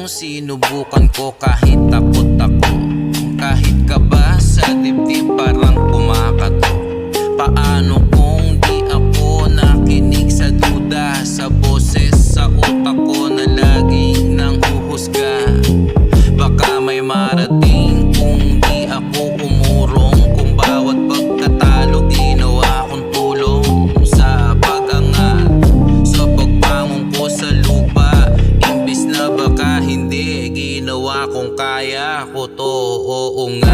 sinubukan ko kahit takot ako. Kahit kaba sa dibdib parang kumakato. Paano kung di ako nakinig sa duda, sa boses sa utak ko na laging nang huhusga? Baka may marating kung di ako umurong, kung bawat pagkatalo ginawa kong tulong sa pag-angat, sa pagbangon ko sa lupa. Imbis na baka hindi, ginawa kong kaya ko to, oo nga.